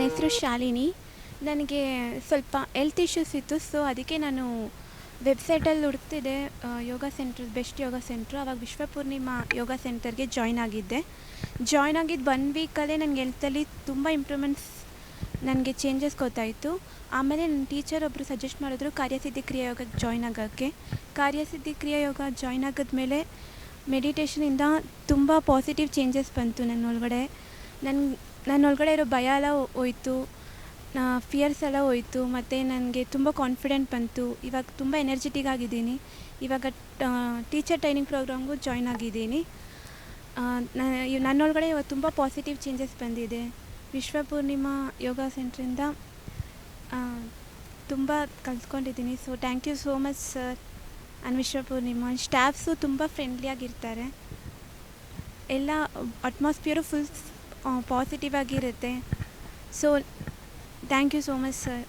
ಹೆಸರು ಶಾಲಿನಿ. ನನಗೆ ಸ್ವಲ್ಪ ಹೆಲ್ತ್ ಇಶ್ಯೂಸ್ ಇತ್ತು. ಸೊ ಅದಕ್ಕೆ ನಾನು ವೆಬ್ಸೈಟಲ್ಲಿ ಹುಡುಕ್ತಿದ್ದೆ ಯೋಗ ಸೆಂಟ್ರ್, ಬೆಸ್ಟ್ ಯೋಗ ಸೆಂಟ್ರು. ಆವಾಗ ವಿಶ್ವಪೂರ್ಣಿಮಾ ಯೋಗ ಸೆಂಟರ್ಗೆ ಜಾಯ್ನ್ ಆಗಿದ್ದೆ. ಜಾಯ್ನ್ ಆಗಿದ್ದು 1 ವೀಕಲ್ಲೇ ನನಗೆ ಹೆಲ್ತಲ್ಲಿ ತುಂಬ ಇಂಪ್ರೂವ್ಮೆಂಟ್ಸ್, ನನಗೆ ಚೇಂಜಸ್ ಗೊತ್ತಾಯಿತು. ಆಮೇಲೆ ನನ್ನ ಟೀಚರ್ ಒಬ್ಬರು ಸಜೆಸ್ಟ್ ಮಾಡಿದ್ರು ಕಾರ್ಯ ಸಿದ್ದಿ ಕ್ರಿಯಾ ಯೋಗಕ್ಕೆ ಜಾಯ್ನ್ ಆಗೋಕ್ಕೆ. ಕಾರ್ಯ ಸಿದ್ದಿ ಕ್ರಿಯಾ ಯೋಗ ಜಾಯ್ನ್ ಆಗಿದ್ಮೇಲೆ ಮೆಡಿಟೇಷನಿಂದ ತುಂಬ ಪಾಸಿಟಿವ್ ಚೇಂಜಸ್ ಬಂತು ನನ್ನೊಳಗಡೆ. ನನ್ನೊಳಗಡೆ ಇರೋ ಭಯ ಎಲ್ಲ ಹೋಯ್ತು, ಫಿಯರ್ಸ್ ಎಲ್ಲ ಹೋಯ್ತು. ಮತ್ತು ನನಗೆ ತುಂಬ ಕಾನ್ಫಿಡೆಂಟ್ ಬಂತು. ಇವಾಗ ತುಂಬ ಎನರ್ಜೆಟಿಕ್ ಆಗಿದ್ದೀನಿ. ಇವಾಗ ಟೀಚರ್ ಟ್ರೈನಿಂಗ್ ಪ್ರೋಗ್ರಾಮ್ಗೂ ಜಾಯ್ನ್ ಆಗಿದ್ದೀನಿ. ನನ್ನೊಳಗಡೆ ಇವಾಗ ತುಂಬ ಪಾಸಿಟಿವ್ ಚೇಂಜಸ್ ಬಂದಿದೆ. ವಿಶ್ವಪೂರ್ಣಿಮಾ ಯೋಗ ಸೆಂಟ್ರಿಂದ ತುಂಬ ಕಲ್ತ್ಕೊಂಡಿದ್ದೀನಿ. So thank you so much sir and Vishwapoornima. Staffs ತುಂಬ ಫ್ರೆಂಡ್ಲಿಯಾಗಿರ್ತಾರೆ. ಎಲ್ಲ ಅಟ್ಮಾಸ್ಫಿಯರು ಫುಲ್ ಪಾಸಿಟಿವ್ ಆಗಿರುತ್ತೆ. So thank you so much sir.